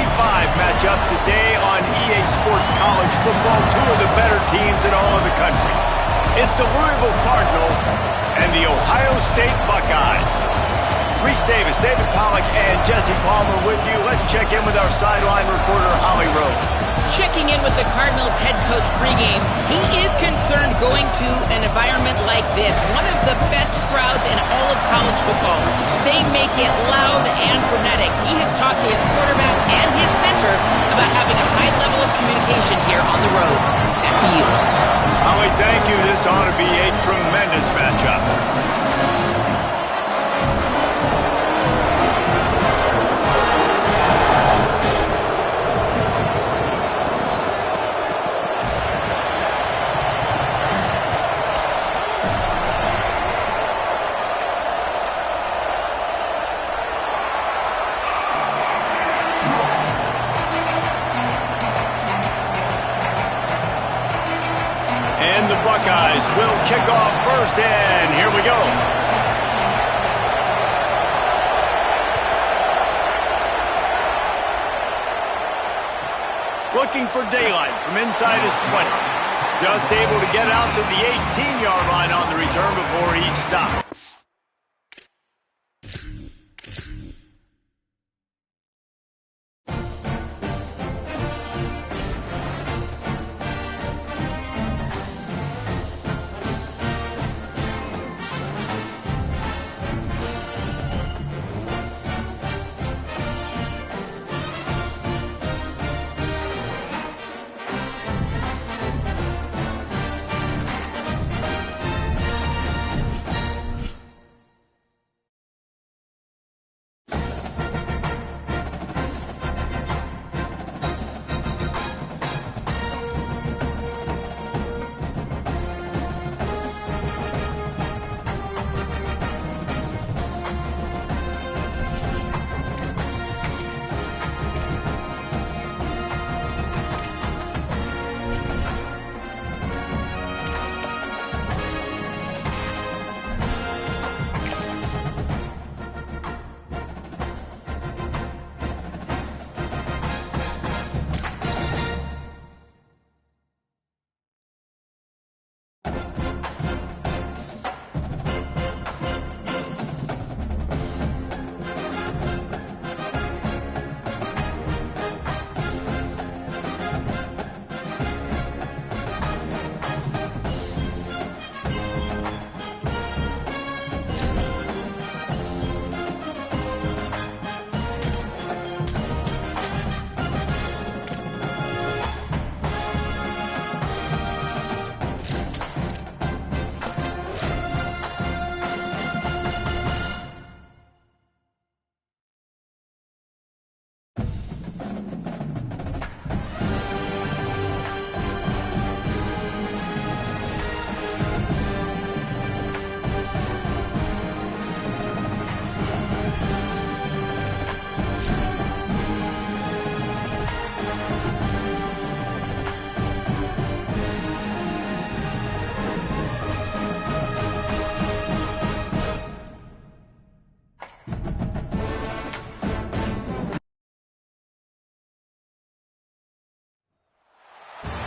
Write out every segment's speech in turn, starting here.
matchup today on EA Sports College Football, two of the better teams in all of the country. It's the Louisville Cardinals and the Ohio State Buckeyes. Reese Davis, David Pollack, and Jesse Palmer with you. Let's check in with our sideline reporter, Holly Rose. Checking in with the Cardinals head coach pregame, he is concerned going to an environment like this, one of the best crowds in all of college football. They make it loud and frenetic. He has talked to his quarterback and his center about having a high level of communication here on the road. Back to you. Holly, thank you. This ought to be a tremendous matchup. And the Buckeyes will kick off first, and here we go. Looking for daylight from inside his 20. Just able to get out to the 18-yard line on the return before he stopped.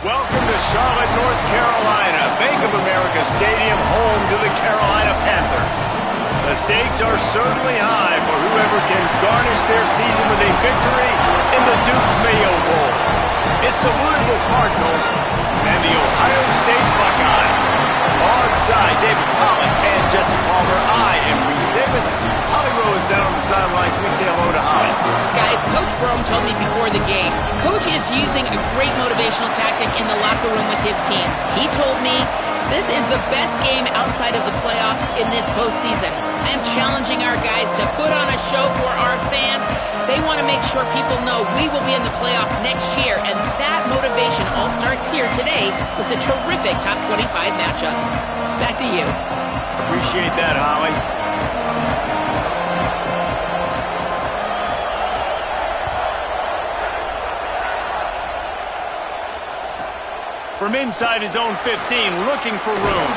Welcome to Charlotte, North Carolina, Bank of America Stadium, home to the Carolina Panthers. The stakes are certainly high for whoever can garnish their season with a victory in the Duke's Mayo Bowl. It's the Louisville Cardinals and the Ohio State Buckeyes. Alongside David Pollack and Jesse Palmer, I am Reese Davis. Holly Rose down on the sidelines. We say hello to Holly. Guys, Coach Brome told me before the game, Coach is using a great motivational tactic in the locker room with his team. He told me this is the best game outside of the playoffs in this postseason. I am challenging our guys to put on a show for our fans. They want to make sure people know we will be in the playoff next year, and that motivation all starts here today with a terrific top 25 matchup. Back to you. Appreciate that, Holly. From inside his own 15, looking for room.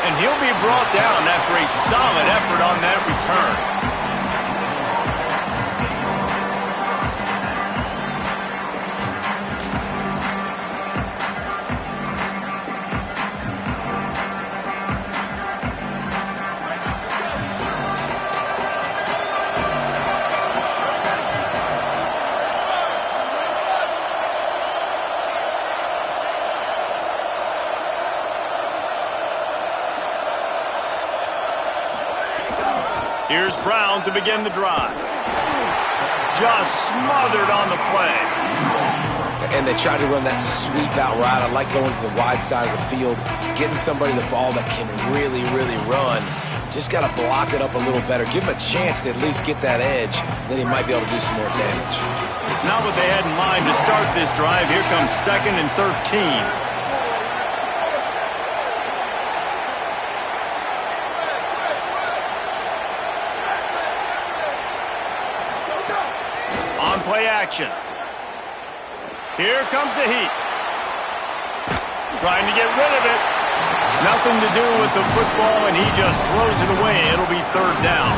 And he'll be brought down after a solid effort on that return. Here's Brown to begin the drive. Just smothered on the play. And they tried to run that sweep out route. I like going to the wide side of the field, getting somebody the ball that can really, really run. Just got to block it up a little better. Give him a chance to at least get that edge. Then he might be able to do some more damage. Not what they had in mind to start this drive. Here comes 2nd and 13. On play action. Here comes the heat. Trying to get rid of it. Nothing to do with the football, and he just throws it away. It'll be 3rd down.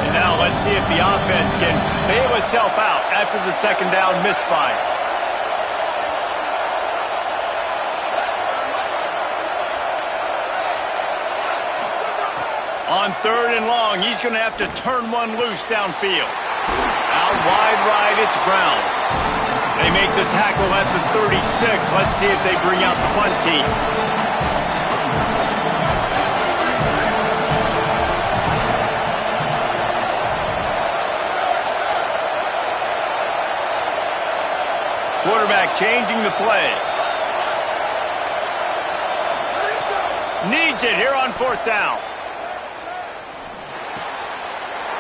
And now let's see if the offense can bail itself out after the 2nd down misfire. On 3rd and long, he's going to have to turn one loose downfield. Out wide right, it's Brown. They make the tackle at the 36. Let's see if they bring out the punt team. Quarterback changing the play. Needs it here on 4th down.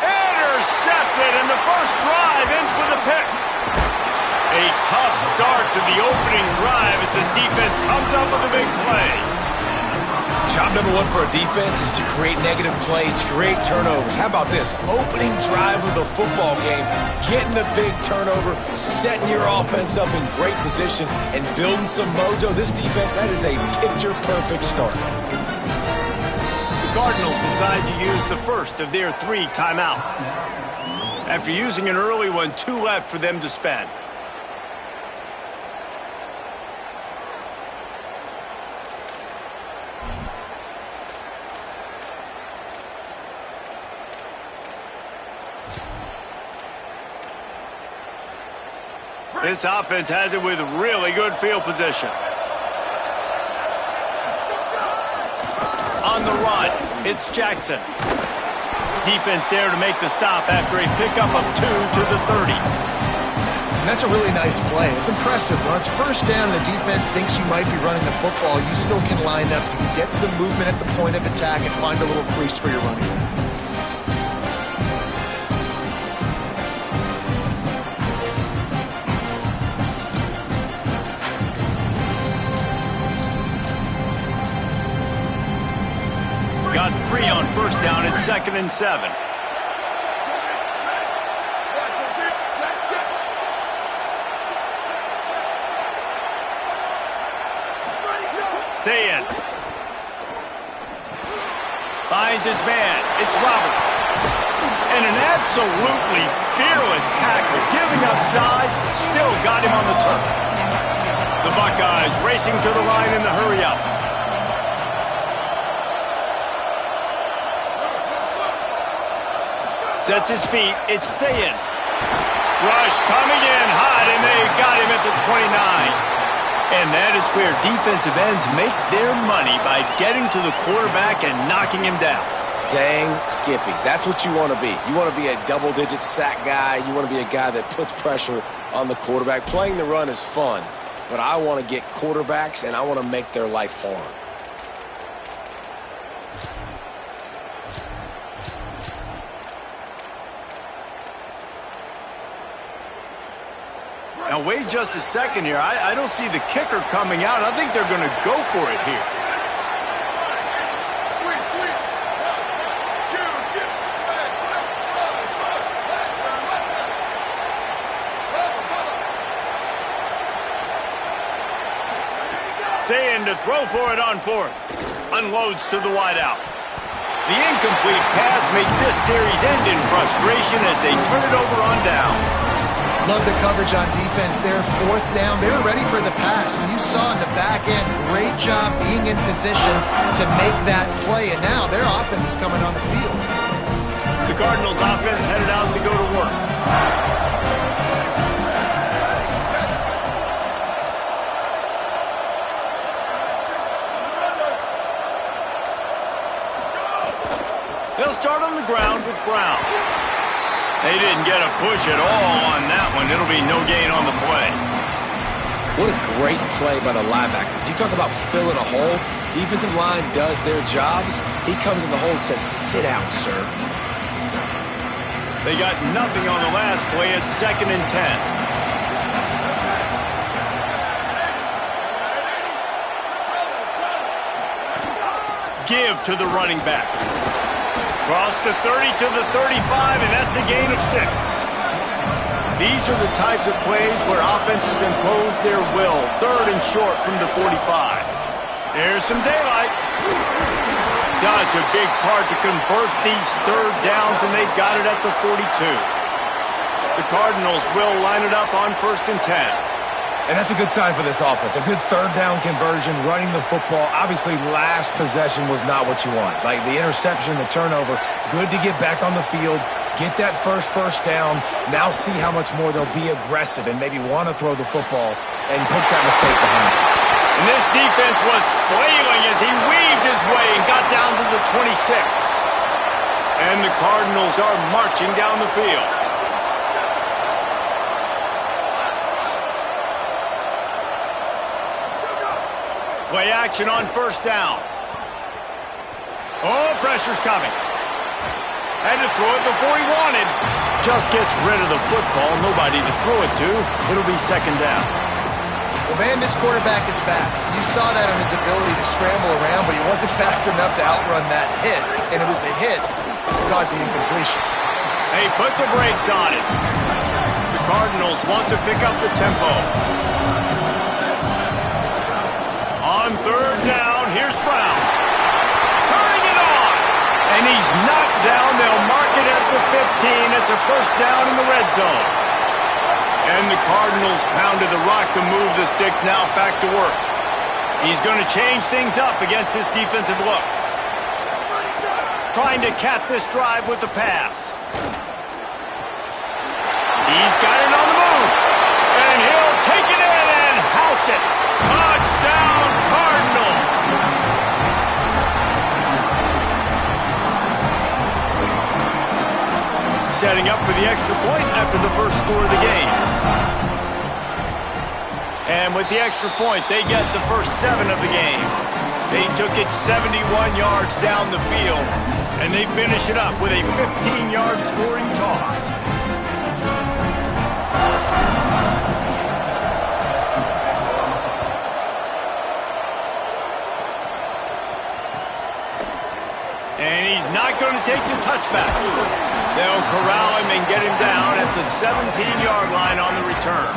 Intercepted, and the first drive ends with a pick. A tough start to the opening drive as the defense comes up with a big play. Job number 1 for a defense is to create negative plays, to create turnovers. How about this? Opening drive of the football game, getting the big turnover, setting your offense up in great position, and building some mojo. This defense, that is a picture-perfect start. Cardinals decide to use the first of their 3 timeouts. After using an early one, 2 left for them to spend. This offense has it with really good field position. On the run, it's Jackson. Defense there to make the stop after a pickup of 2 to the 30. And that's a really nice play. It's impressive. When it's 1st down, the defense thinks you might be running the football. You still can line up. You can get some movement at the point of attack and find a little crease for your running back. Got 3 on 1st down. It's 2nd and 7. Sayin finds his man. It's Roberts. And an absolutely fearless tackle. Giving up size, still got him on the turf. The Buckeyes racing to the line in the hurry-up. Sets his feet. It's Sayin. Rush coming in hot, and they got him at the 29. And that is where defensive ends make their money, by getting to the quarterback and knocking him down. Dang, Skippy. That's what you want to be. You want to be a double-digit sack guy. You want to be a guy that puts pressure on the quarterback. Playing the run is fun, but I want to get quarterbacks, and I want to make their life hard. Now, wait just a second here. I don't see the kicker coming out. I think they're going to go for it here. Sayin to throw for it on 4th. Unloads to the wideout. The incomplete pass makes this series end in frustration as they turn it over on downs. Love the coverage on defense there. 4th down. They were ready for the pass. And you saw in the back end, great job being in position to make that play. And now their offense is coming on the field. The The Cardinals offense headed out to go to work. They'll start on the ground with Brown. They didn't get a push at all on that one. It'll be no gain on the play. What a great play by the linebacker. Do you talk about filling a hole? Defensive line does their jobs. He comes in the hole and says, sit down, sir. They got nothing on the last play. It's 2nd and 10. Give to the running back. Cross the 30 to the 35, and that's a gain of 6. These are the types of plays where offenses impose their will. 3rd and short from the 45. There's some daylight. Such a big part to convert these 3rd downs, and they got it at the 42. The Cardinals will line it up on 1st and 10. And that's a good sign for this offense. A good 3rd down conversion, running the football. Obviously, last possession was not what you want. Like the interception, the turnover. Good to get back on the field, get that first down. Now see how much more they'll be aggressive and maybe want to throw the football and put that mistake behind them. And this defense was flailing as he weaved his way and got down to the 26. And the Cardinals are marching down the field. Play action on 1st down. Oh, pressure's coming. Had to throw it before he wanted. Just gets rid of the football. Nobody to throw it to. It'll be 2nd down. Well, man, this quarterback is fast. You saw that on his ability to scramble around, but he wasn't fast enough to outrun that hit. And it was the hit that caused the incompletion. They put the brakes on it. The Cardinals want to pick up the tempo. On 3rd down, here's Brown. Turning it on. And he's knocked down. They'll mark it at the 15. It's a 1st down in the red zone. And the Cardinals pounded the rock to move the sticks. Now back to work. He's going to change things up against this defensive look. Trying to cap this drive with the pass. He's got it on the move. And he'll take it in and house it. Touchdown, Cardinals! Setting up for the extra point after the first score of the game. And with the extra point, they get the first 7 of the game. They took it 71 yards down the field, and they finish it up with a 15-yard scoring toss. And he's not going to take the touchback. They'll corral him and get him down at the 17-yard line on the return.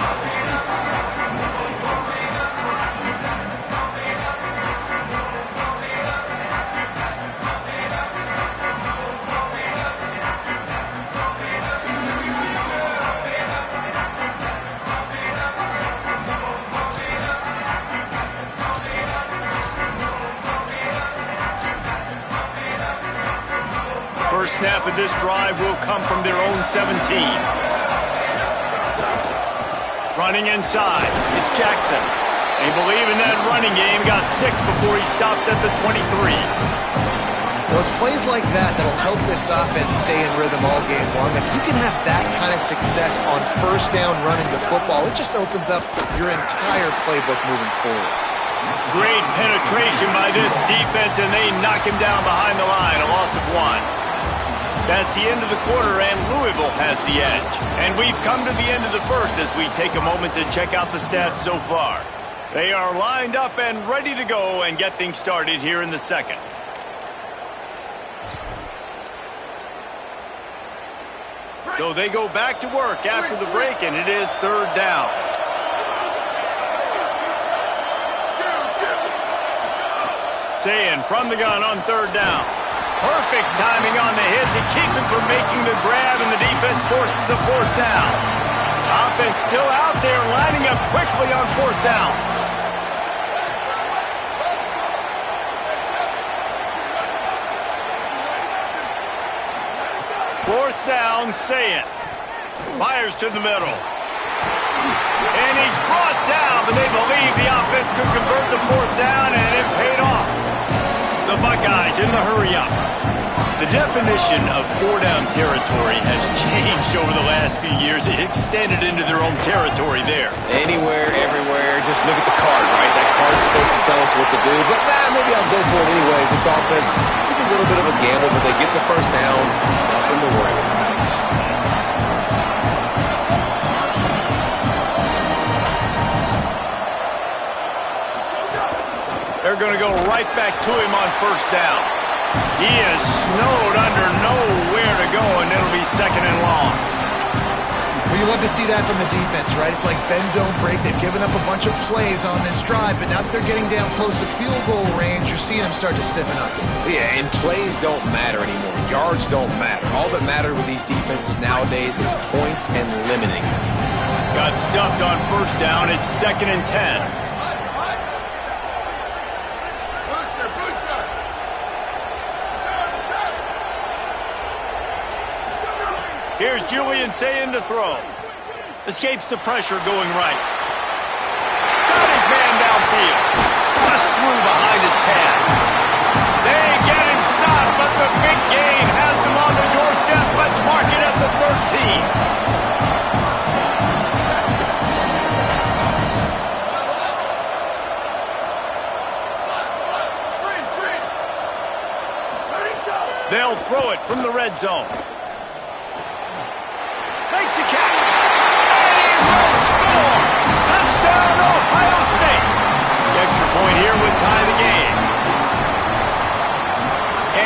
First snap of this drive will come from their own 17. Running inside, it's Jackson. They believe in that running game, got 6 before he stopped at the 23. Well, it's plays like that that'll help this offense stay in rhythm all game long. If you can have that kind of success on 1st down running the football, it just opens up your entire playbook moving forward. Great penetration by this defense, and they knock him down behind the line, a loss of 1. That's the end of the quarter, and Louisville has the edge. And we've come to the end of the first as we take a moment to check out the stats so far. They are lined up and ready to go and get things started here in the second. So they go back to work after the break, and it is 3rd down. Sayin from the gun on 3rd down. Perfect timing on the hit to keep him from making the grab, and the defense forces a 4th down. Offense still out there, lining up quickly on 4th down. saying. Fires to the middle. And he's brought down, but they believe the offense could convert the fourth down, and it paid off. The Buckeyes in the hurry-up. The definition of four-down territory has changed over the last few years. It extended into their own territory there. Anywhere, everywhere, just look at the card, right? That card's supposed to tell us what to do, but maybe I'll go for it anyways. This offense took a little bit of a gamble, but they get the first down. Nothing to worry about. They're going to go right back to him on first down. He is snowed under, nowhere to go, and it'll be second and long. Well, you love to see that from the defense, right? It's like bend, don't break. They've given up a bunch of plays on this drive, but now that they're getting down close to field goal range, you're seeing them start to stiffen up. Yeah, and plays don't matter anymore. Yards don't matter. All that matters with these defenses nowadays is points and limiting them. Got stuffed on first down. It's second and 10. Here's Julian saying to throw. Escapes the pressure going right. Got his man downfield. Bust through behind his pad. They get him stopped, but the big gain has him on the doorstep. Let's mark it at the 13. They'll throw it from the red zone. Makes a catch. And he will score. Touchdown, Ohio State. The extra point here would tie the game.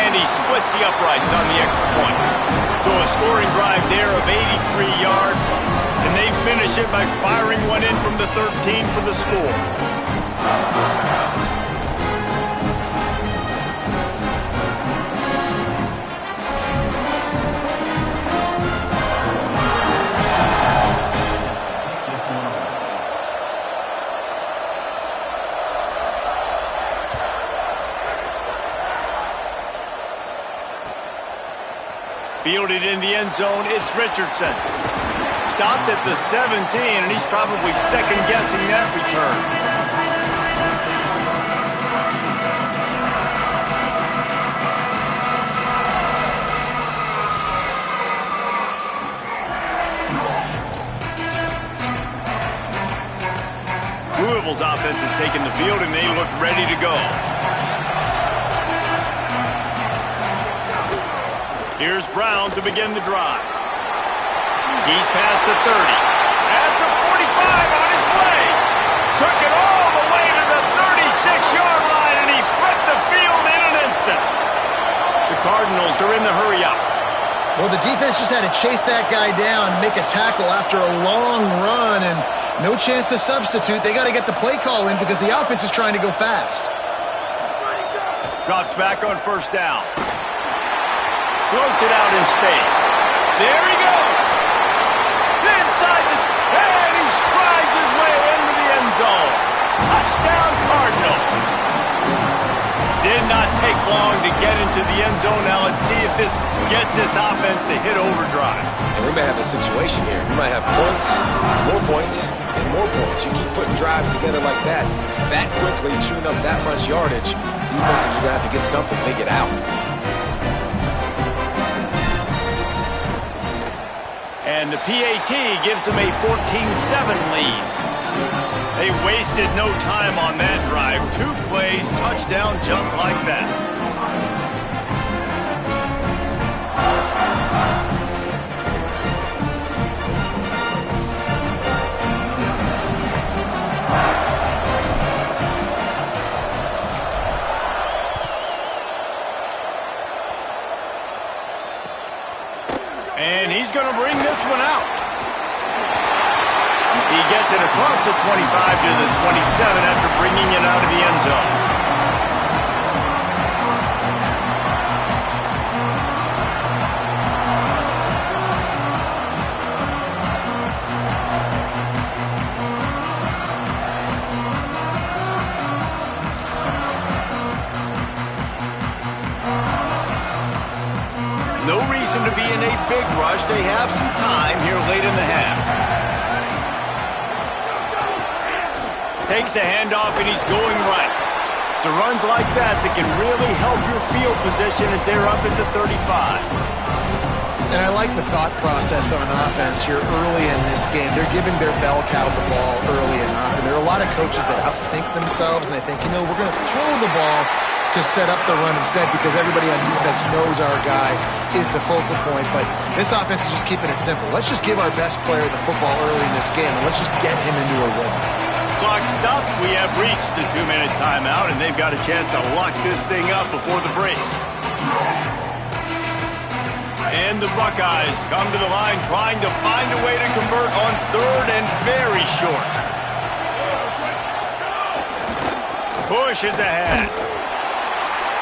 And he splits the uprights on the extra point. So a scoring drive there of 83 yards. And they finish it by firing one in from the 13 for the score. Fielded in the end zone, it's Richardson. Stopped at the 17, and he's probably second-guessing that return. Louisville's offense has taken the field, and they look ready to go. Here's Brown to begin the drive. He's past the 30. At the 45 on his way. Took it all the way to the 36-yard line, and he flipped the field in an instant. The Cardinals are in the hurry-up. Well, the defense just had to chase that guy down, make a tackle after a long run, and no chance to substitute. They got to get the play call in because the offense is trying to go fast. Drops back on first down. Floats it out in space. There he goes. Inside the... And he strides his way into the end zone. Touchdown, Cardinals. Did not take long to get into the end zone. Now let's see if this gets this offense to hit overdrive. And we may have a situation here. We might have points, and more points. You keep putting drives together like that quickly, chewing up that much yardage, defenses are going to have to get something figured out. And the PAT gives them a 14-7 lead. They wasted no time on that drive. 2 plays, touchdown just like that. And he's going to bring this one out. He gets it across the 25 to the 27 after bringing it out of the end zone. No reason to be in a big rush. They have some time here late in the half. Takes the handoff, and he's going right. It's runs like that can really help your field position as they're up at the 35. And I like the thought process on offense here early in this game. They're giving their bell cow the ball early and often. There are a lot of coaches that outthink themselves, and they think, we're going to throw the ball to set up the run instead because everybody on defense knows our guy is the focal point. But this offense is just keeping it simple. Let's just give our best player the football early in this game, and let's just get him into a rhythm. Clock stops. We have reached the 2-minute timeout, and they've got a chance to lock this thing up before the break. And the Buckeyes come to the line trying to find a way to convert on third and very short. Push is ahead.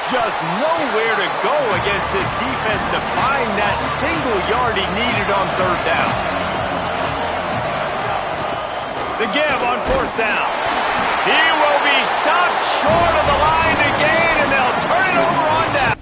Just nowhere to go against this defense to find that single yard he needed on third down. The give on fourth down. He will be stopped short of the line to gain, and they'll turn it over on down.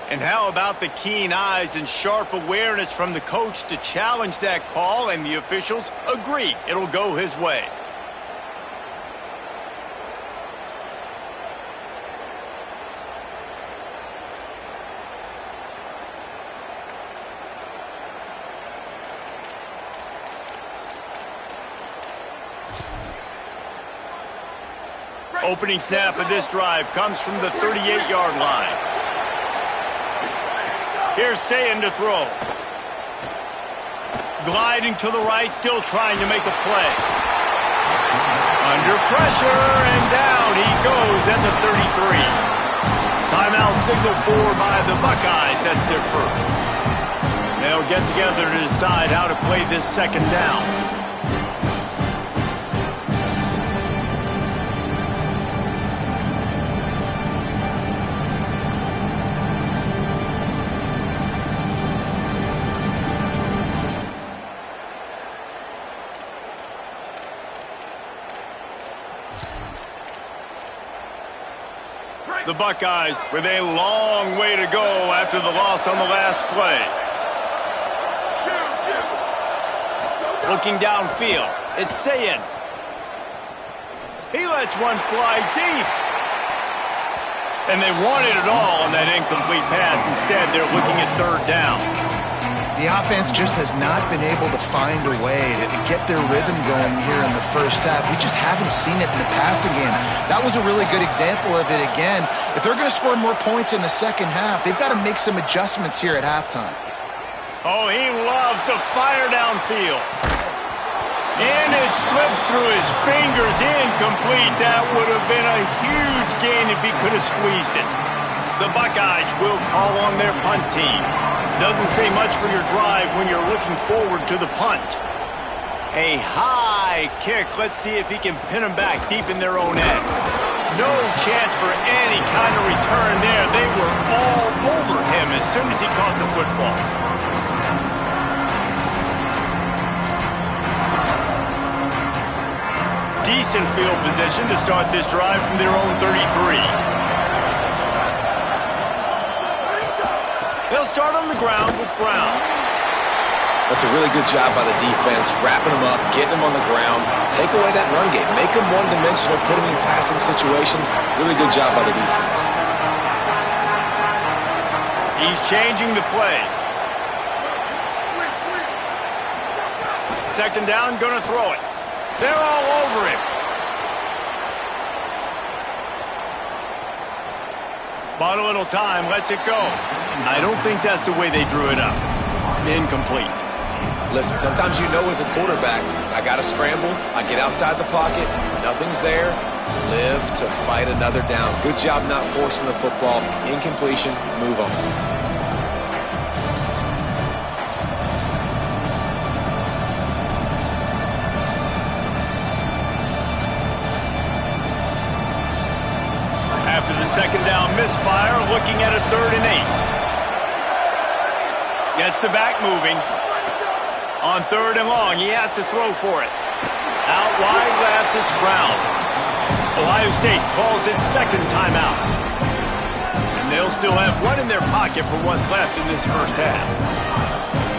And how about the keen eyes and sharp awareness from the coach to challenge that call, and the officials agree it'll go his way. Opening snap of this drive comes from the 38-yard line. Here's Sayin to throw. Gliding to the right, still trying to make a play. Under pressure, and down he goes at the 33. Timeout signal for by the Buckeyes. That's their first. They'll get together to decide how to play this second down. The Buckeyes with a long way to go after the loss on the last play. Looking downfield, it's Sayin. He lets one fly deep. And they wanted it all on that incomplete pass. Instead, they're looking at third down. The offense just has not been able to find a way to get their rhythm going here in the first half. We just haven't seen it in the passing game. That was a really good example of it again. If they're going to score more points in the second half, they've got to make some adjustments here at halftime. Oh, he loves to fire downfield. And it slips through his fingers, incomplete. That would have been a huge gain if he could have squeezed it. The Buckeyes will call on their punt team. Doesn't say much for your drive when you're looking forward to the punt. A high kick. Let's see if he can pin them back deep in their own end. No chance for any kind of return there. They were all over him as soon as he caught the football. Decent field position to start this drive from their own 33. They'll start on the ground with Brown. That's a really good job by the defense, wrapping them up, getting them on the ground. Take away that run game. Make them one-dimensional, put them in passing situations. Really good job by the defense. He's changing the play. Second down, gonna throw it. They're all over him. Bought a little time, lets it go. I don't think that's the way they drew it up. Incomplete. Listen, sometimes you know as a quarterback, I got to scramble, I get outside the pocket, nothing's there, live to fight another down. Good job not forcing the football. Incompletion, move on. After the second down misfire, looking at a 3rd and 8. Gets the back moving. On 3rd and long, he has to throw for it. Out wide left, it's Brown. Ohio State calls its 2nd timeout. And they'll still have one in their pocket for what's left in this first half.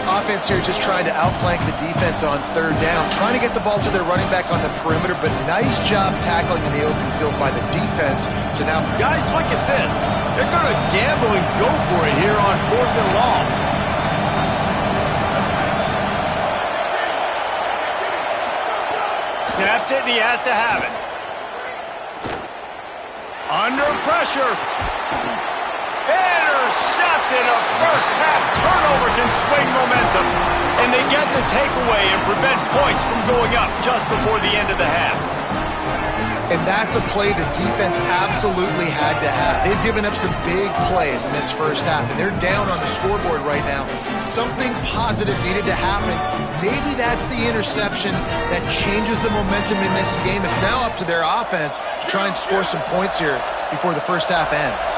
Offense here just trying to outflank the defense on 3rd down, trying to get the ball to their running back on the perimeter, but nice job tackling in the open field by the defense to now... Guys, look at this. They're going to gamble and go for it here on 4th and long. Snapped it, and he has to have it. Under pressure. Intercepted. A first-half turnover can swing momentum. And they get the takeaway and prevent points from going up just before the end of the half. And that's a play the defense absolutely had to have. They've given up some big plays in this first half, and they're down on the scoreboard right now. Something positive needed to happen. Maybe that's the interception that changes the momentum in this game. It's now up to their offense to try and score some points here before the first half ends.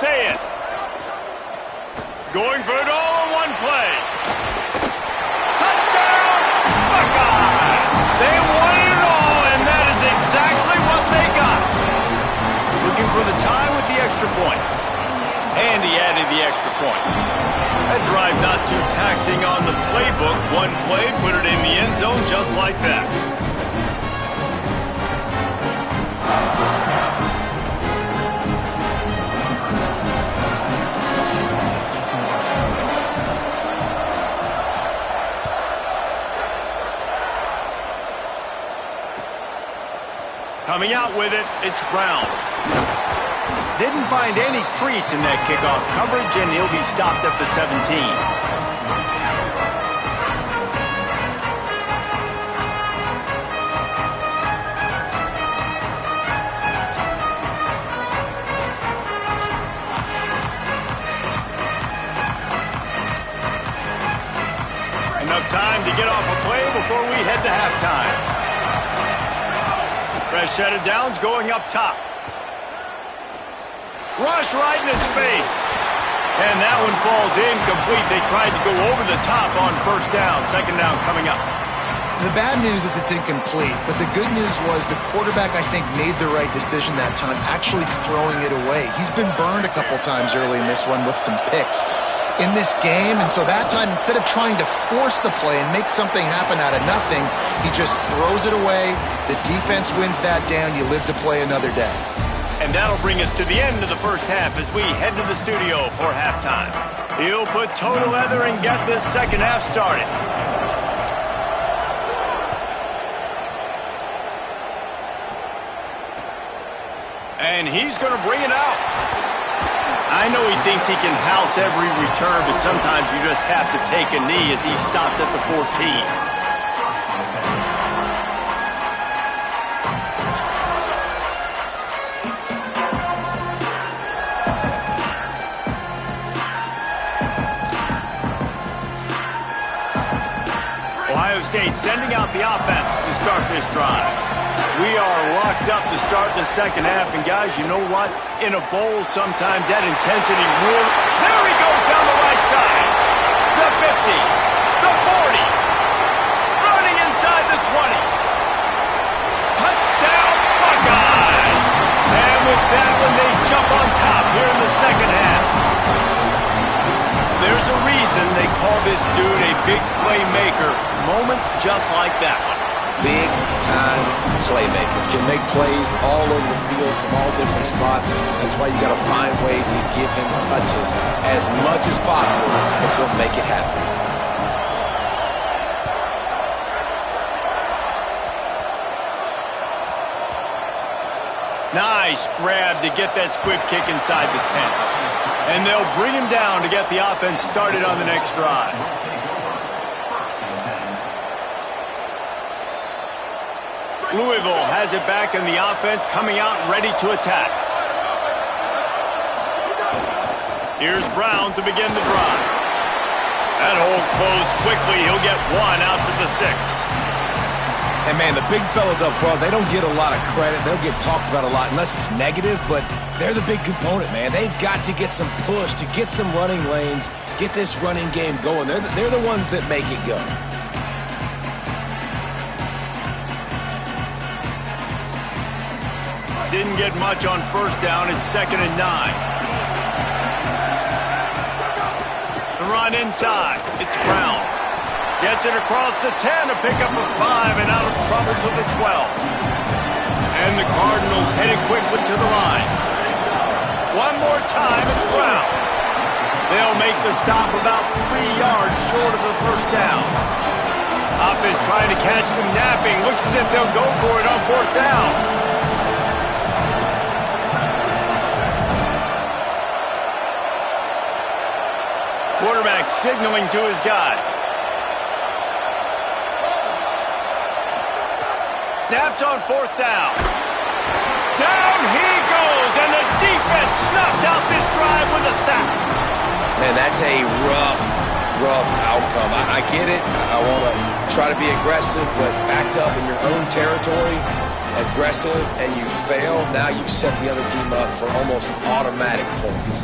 Say it. Going for it all in one play. Touchdown, Buckeye! They won it all, and that is exactly what they got. Looking for the tie with the extra point. And he added the extra point. That drive not too taxing on the playbook. One play, put it in the end zone just like that. Coming out with it, it's Brown. Didn't find any crease in that kickoff coverage, and he'll be stopped at the 17. Enough time to get off a play before we head to halftime. Fresh set of downs going up top. Rush right in his face. And that one falls incomplete. They tried to go over the top on 1st down. 2nd down coming up. The bad news is it's incomplete, but the good news was the quarterback, I think, made the right decision that time, actually throwing it away. He's been burned a couple times early in this one with some picks in this game, and so that time, instead of trying to force the play and make something happen out of nothing, he just throws it away. The defense wins that down. You live to play another day. And that'll bring us to the end of the first half as we head to the studio for halftime. He'll put toe to leather and get this second half started. And he's going to bring it out. I know he thinks he can house every return, but sometimes you just have to take a knee as he stopped at the 14. Ohio State sending out the offense to start this drive. We are locked up to start the second half, and guys, you know what? In a bowl, sometimes that intensity will... There he goes down the right side. The 50, the 40, running inside the 20. Touchdown, Buckeyes! And with that one, they jump on top here in the second half. There's a reason they call this dude a big playmaker. Moments just like that one. Big-time playmaker. Can make plays all over the field from all different spots. That's why you got to find ways to give him touches as much as possible because he'll make it happen. Nice grab to get that squib kick inside the 10. And they'll bring him down to get the offense started on the next drive. Louisville has it back in the offense, coming out ready to attack. Here's Brown to begin the drive. That hole closed quickly. He'll get one out to the 6. And, man, the big fellas up front, they don't get a lot of credit. They'll get talked about a lot unless it's negative, but they're the big component, man. They've got to get some push, to get some running lanes, get this running game going. They're the ones that make it go. Didn't get much on first down. It's 2nd and 9. The run inside. It's Brown. Gets it across the 10 to pick up a 5 and out of trouble to the 12. And the Cardinals heading quickly to the line. One more time, it's Brown. They'll make the stop about 3 yards short of the first down. Offense trying to catch them napping. Looks as if they'll go for it on 4th down. Quarterback signaling to his guys. Snapped on 4th down. Down he goes, and the defense snuffs out this drive with a sack. Man, that's a rough outcome. I get it. I want to try to be aggressive, but backed up in your own territory, aggressive, and you fail. Now you've set the other team up for almost automatic points.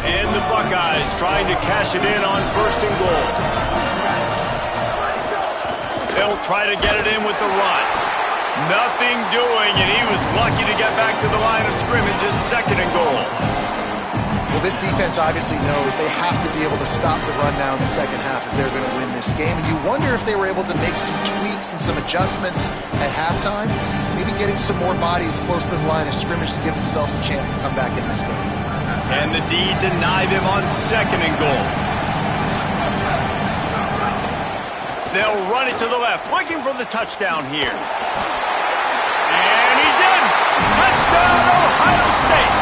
And the Buckeyes trying to cash it in on 1st and goal. They'll try to get it in with the run. Nothing doing, and he was lucky to get back to the line of scrimmage at 2nd and goal. Well, this defense obviously knows they have to be able to stop the run now in the second half if they're going to win this game. And you wonder if they were able to make some tweaks and some adjustments at halftime, maybe getting some more bodies close to the line of scrimmage to give themselves a chance to come back in this game. And the D deny them on 2nd and goal. They'll run it to the left, looking for the touchdown here. And he's in! Touchdown, Ohio State!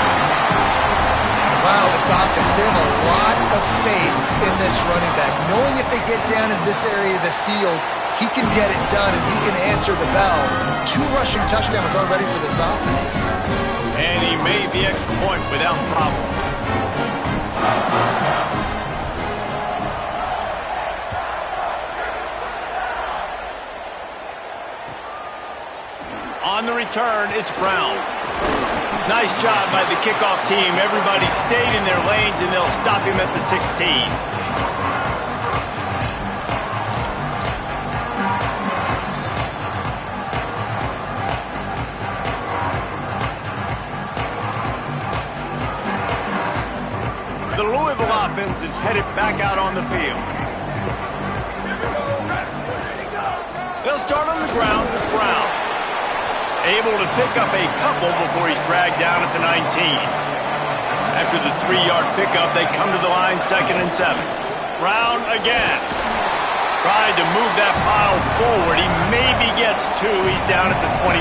Wow, this offense, they have a lot of faith in this running back, knowing if they get down in this area of the field, he can get it done and he can answer the bell. 2 rushing touchdowns already for this offense. And he made the extra point without problem. On the return, it's Brown. Nice job by the kickoff team. Everybody stayed in their lanes, and they'll stop him at the 16. The Louisville offense is headed back out on the field. They'll start on the ground with Brown. Able to pick up a couple before he's dragged down at the 19. After the 3-yard pickup, they come to the line 2nd and 7. Brown again. Tried to move that pile forward. He maybe gets 2. He's down at the 21.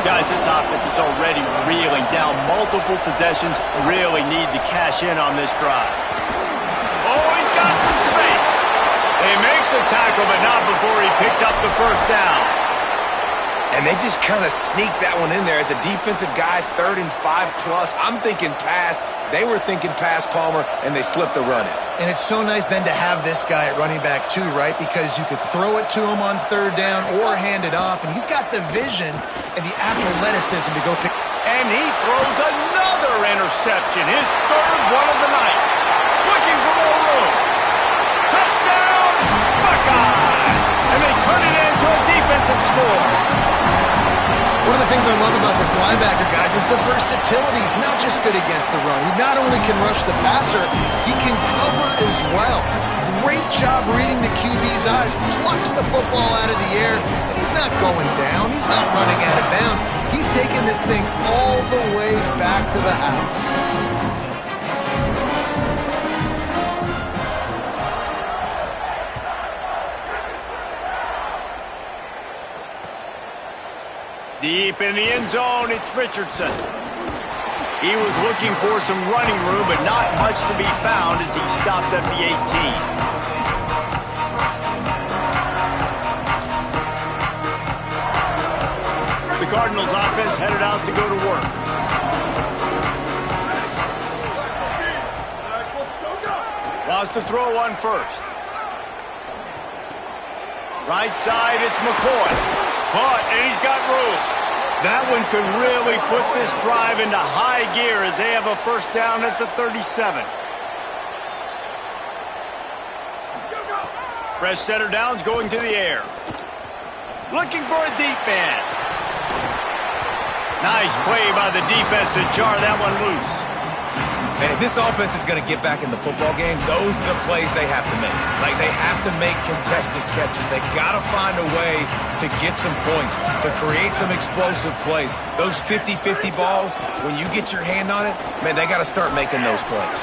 Guys, this offense is already reeling down multiple possessions. Really need to cash in on this drive. Oh, he's got some space. They make the tackle, but not before he picks up the first down. And they just kind of sneak that one in there. As a defensive guy, 3rd and 5+. I'm thinking pass. They were thinking pass, Palmer, and they slipped the run in. And it's so nice then to have this guy at running back too, right? Because you could throw it to him on 3rd down or hand it off. And he's got the vision and the athleticism to go pick. And he throws another interception. His 3rd one of the night. Looking for more room. Touchdown, Buckeye! And they turn it into a defensive score. One of the things I love about this linebacker, guys, is the versatility. He's not just good against the run. He not only can rush the passer, he can cover as well. Great job reading the QB's eyes, plucks the football out of the air, and he's not going down. He's not running out of bounds. He's taking this thing all the way back to the house. Deep in the end zone, it's Richardson. He was looking for some running room, but not much to be found as he stopped at the 18. The Cardinals offense headed out to go to work. Lost to throw on 1st. Right side, it's McCoy. Caught, and he's got room. That one could really put this drive into high gear as they have a first down at the 37. Fresh center downs going to the air. Looking for a deep man. Nice play by the defense to jar that one loose. And if this offense is going to get back in the football game, those are the plays they have to make. Like, they have to make contested catches. They got to find a way to get some points, to create some explosive plays. Those 50-50 balls, when you get your hand on it, man, they got to start making those plays.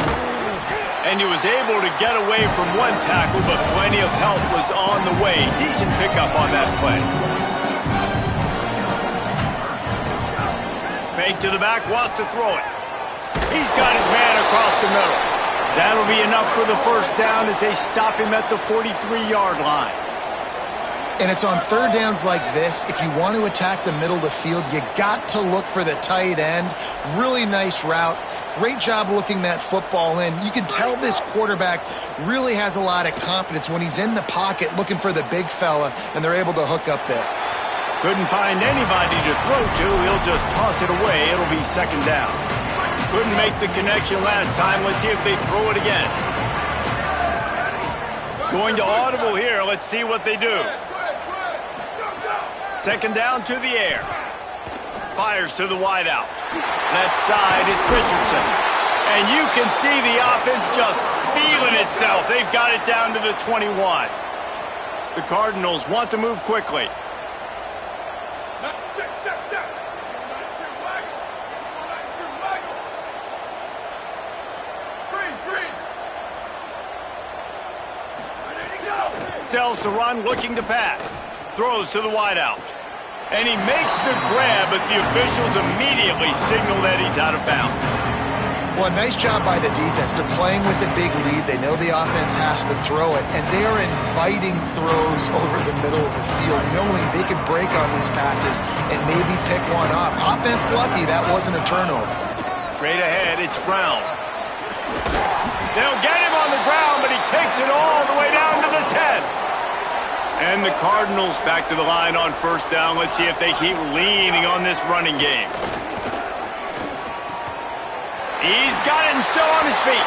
And he was able to get away from one tackle, but plenty of help was on the way. Decent pickup on that play. Fake to the back, wants to throw it. He's got his man across the middle. That'll be enough for the first down as they stop him at the 43-yard line. And it's on third downs like this, if you want to attack the middle of the field, you got to look for the tight end. Really nice route. Great job looking that football in. You can tell this quarterback really has a lot of confidence when he's in the pocket looking for the big fella, and they're able to hook up there. Couldn't find anybody to throw to. He'll just toss it away. It'll be second down. Couldn't make the connection last time. Let's see if they throw it again. Going to audible here. Let's see what they do. Second down to the air. Fires to the wideout. Left side is Richardson. And you can see the offense just feeling itself. They've got it down to the 21. The Cardinals want to move quickly. Sells to run, looking to pass. Throws to the wideout. And he makes the grab, but the officials immediately signal that he's out of bounds. Well, nice job by the defense. They're playing with a big lead. They know the offense has to throw it, and they are inviting throws over the middle of the field, knowing they can break on these passes and maybe pick one off. Offense lucky, that wasn't a turnover. Straight ahead, it's Brown. They'll get him on the ground, but he takes it all the way down to the 10. And the Cardinals back to the line on first down. Let's see if they keep leaning on this running game. He's got it and still on his feet.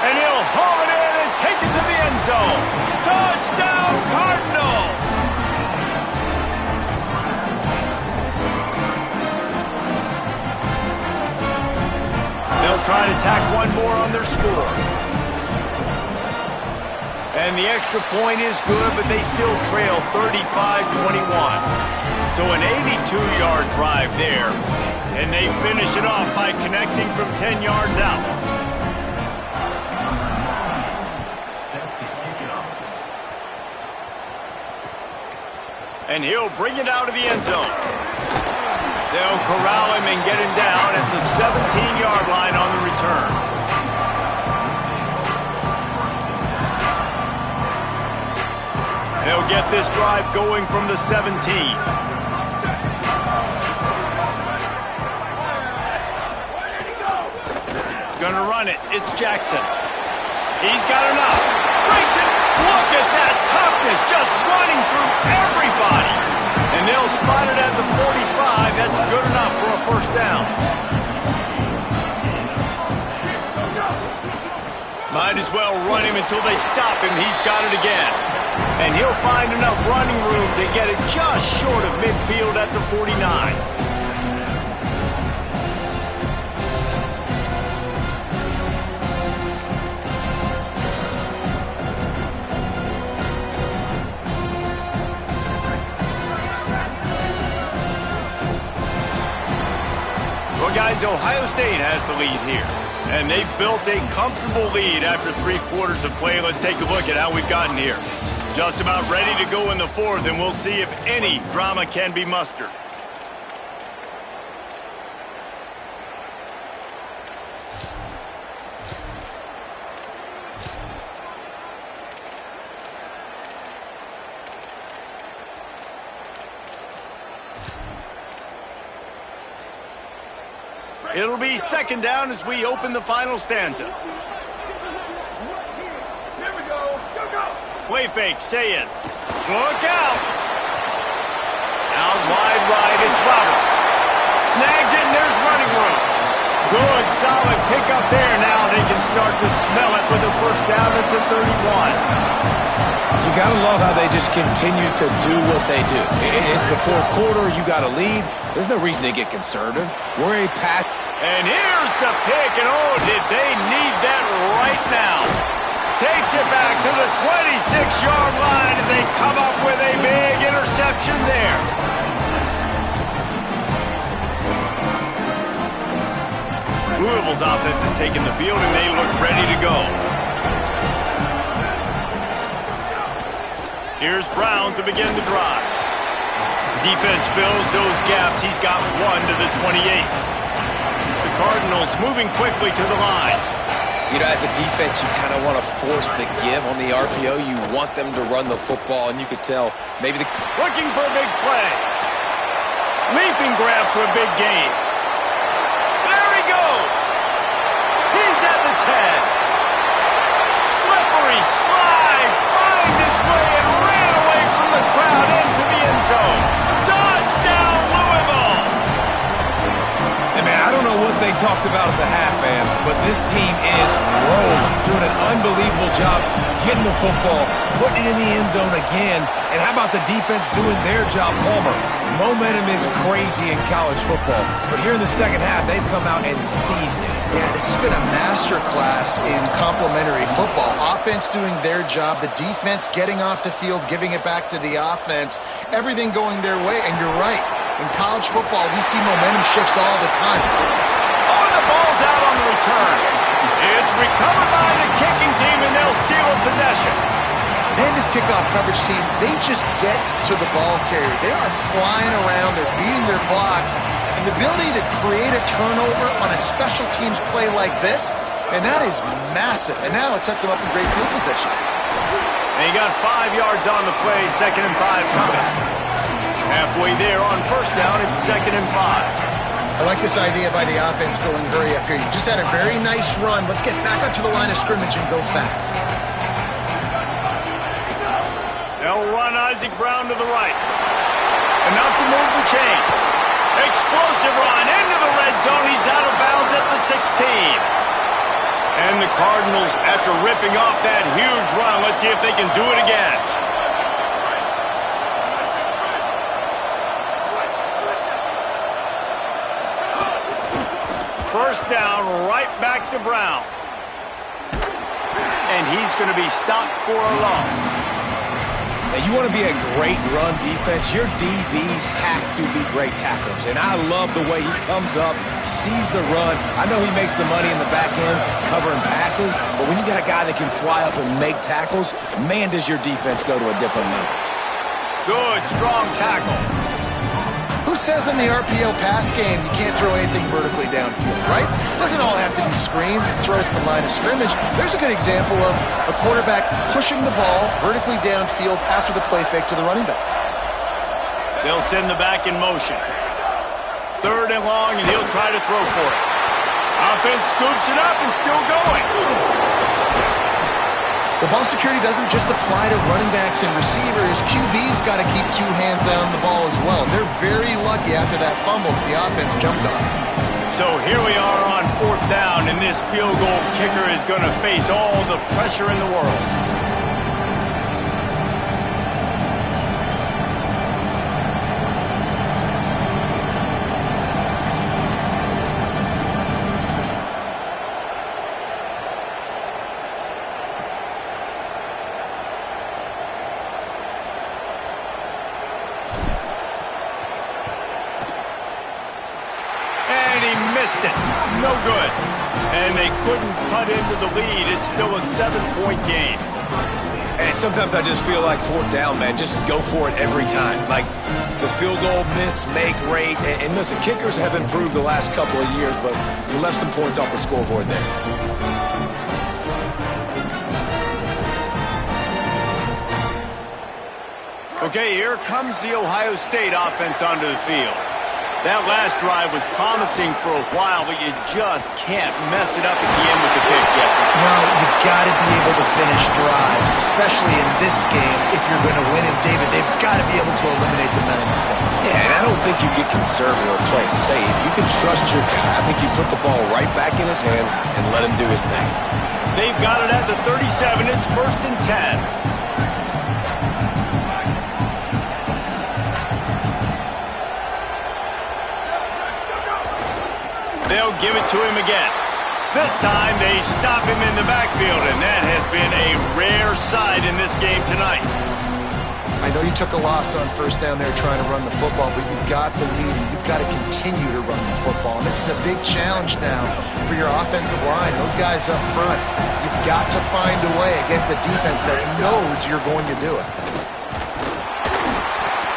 And he'll haul it in and take it to the end zone. Touchdown, Cardinals! They'll try to tack one more on their score. And the extra point is good, but they still trail 35-21. So an 82-yard drive there. And they finish it off by connecting from 10 yards out. And he'll bring it out of the end zone. They'll corral him and get him down at the 17-yard line on the return. They'll get this drive going from the 17. Gonna run it. It's Jackson. He's got enough. Breaks it. Look at that toughness, just running through everybody. And they'll spot it at the 45. That's good enough for a first down. Might as well run him until they stop him. He's got it again. And he'll find enough running room to get it just short of midfield at the 49. Well, guys, Ohio State has the lead here. And they've built a comfortable lead after 3 quarters of play. Let's take a look at how we've gotten here. Just about ready to go in the fourth, and we'll see if any drama can be mustered. It'll be second down as we open the final stanza. Play fake, say it. Look out! Out wide right, it's Roberts. Snags it, and there's running room. Good, solid pickup there. Now they can start to smell it with a first down at the 31. You gotta love how they just continue to do what they do. It's the fourth quarter, you got a lead. There's no reason to get conservative. We're a pass. And here's the pick, and oh, did they need that right now. Takes it back to the 26-yard line as they come up with a big interception there. Louisville's offense has taken the field, and they look ready to go. Here's Brown to begin the drive. Defense fills those gaps. He's got one to the 28. The Cardinals moving quickly to the line. You know, as a defense, you kind of want to force the give on the RPO. You want them to run the football, and you could tell maybe the... Looking for a big play. Leaping grab for a big gain. There he goes. He's at the 10. Slippery slide. Find his way and ran away from the crowd into the end zone. Touchdown, Louisville. Hey, man, I don't know what they talked about at the half, man, but this team is rolling, doing an unbelievable job getting the football, putting it in the end zone again, and how about the defense doing their job, Palmer? Momentum is crazy in college football, but here in the second half, they've come out and seized it. Yeah, this has been a masterclass in complementary football. Offense doing their job, the defense getting off the field, giving it back to the offense, everything going their way, and you're right. In college football, we see momentum shifts all the time. Oh, the ball's out on the return. It's recovered by the kicking team, and they'll steal a possession. Man, this kickoff coverage team, they just get to the ball carrier. They are flying around, they're beating their blocks, and the ability to create a turnover on a special teams play like this, and that is massive. And now it sets them up in great field position. And he got 5 yards on the play, 2nd and 5 coming. Halfway there on first down, it's 2nd and 5. I like this idea by the offense going hurry up here. You just had a very nice run. Let's get back up to the line of scrimmage and go fast. They'll run Isaac Brown to the right. Enough to move the chains. Explosive run into the red zone. He's out of bounds at the 16. And the Cardinals, after ripping off that huge run, let's see if they can do it again. First down, right back to Brown. And he's going to be stopped for a loss. Now, you want to be a great run defense, your DBs have to be great tacklers. And I love the way he comes up, sees the run. I know he makes the money in the back end covering passes, but when you got a guy that can fly up and make tackles, man, does your defense go to a different level. Good, strong tackle. Who says in the RPO pass game you can't throw anything vertically downfield, right? Doesn't all have to be screens and throws at the line of scrimmage. There's a good example of a quarterback pushing the ball vertically downfield after the play fake to the running back. They'll send the back in motion. 3rd and long, and he'll try to throw for it. Offense scoops it up and still going. The ball security doesn't just apply to running backs and receivers. QB's got to keep 2 hands on the ball as well. They're very lucky after that fumble that the offense jumped on. So here we are on 4th down, and this field goal kicker is going to face all the pressure in the world. No good. And they couldn't cut into the lead. It's still a 7-point game. And sometimes I just feel like 4th down, man. Just go for it every time. Like the field goal miss, make rate. And listen, kickers have improved the last couple of years, but you left some points off the scoreboard there. Okay, here comes the Ohio State offense onto the field. That last drive was promising for a while, but you just can't mess it up at the end with the pick, Jesse. No, you've got to be able to finish drives, especially in this game. If you're going to win, and David, they've got to be able to eliminate the mental mistakes. Yeah, and I don't think you get conservative or play it safe. You can trust your guy. I think you put the ball right back in his hands and let him do his thing. They've got it at the 37. It's 1st and 10. They'll give it to him again. This time they stop him in the backfield, and that has been a rare sight in this game tonight. I know you took a loss on 1st down there trying to run the football, but you've got the lead, and you've got to continue to run the football. And this is a big challenge now for your offensive line. Those guys up front, you've got to find a way against the defense that knows you're going to do it.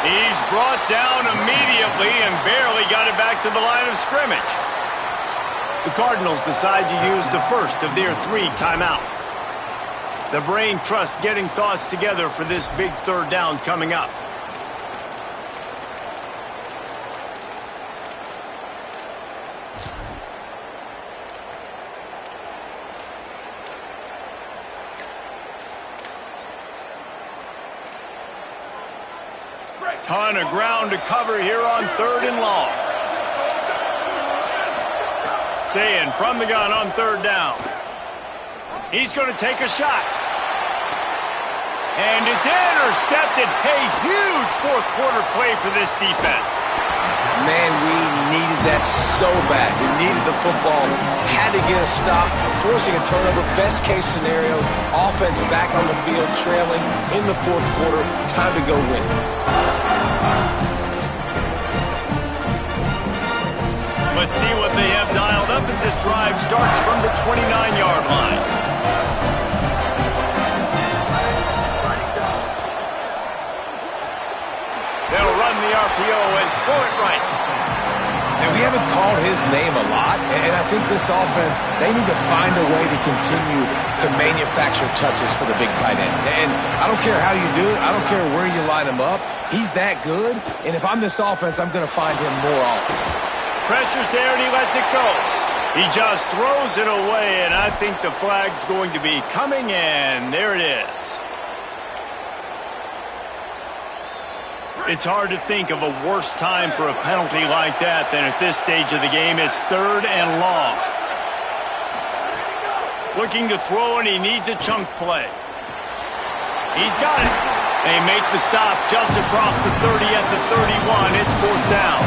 He's brought down immediately and barely got it back to the line of scrimmage. The Cardinals decide to use the first of their 3 timeouts. The brain trust getting thoughts together for this big 3rd down coming up. Ton of ground to cover here on 3rd and long. Saying from the gun on 3rd down. He's going to take a shot. And it's intercepted. A huge 4th quarter play for this defense. Man, we needed that so bad. We needed the football. Had to get a stop, forcing a turnover. Best case scenario, offense back on the field, trailing in the 4th quarter. Time to go win it. Let's see what they have dialed up as this drive starts from the 29-yard line. They'll run the RPO and throw it right. And we haven't called his name a lot, and I think this offense, they need to find a way to continue to manufacture touches for the big tight end. And I don't care how you do it. I don't care where you line him up. He's that good, and if I'm this offense, I'm going to find him more often. Pressure's there, and he lets it go. He just throws it away, and I think the flag's going to be coming, and there it is. It's hard to think of a worse time for a penalty like that than at this stage of the game. It's 3rd and long. Looking to throw, and he needs a chunk play. He's got it. They make the stop just across the 30 at the 31. It's 4th down.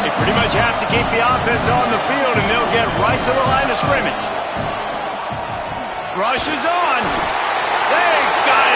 They pretty much have to keep the offense on the field, and they'll get right to the line of scrimmage. Rush is on. They got it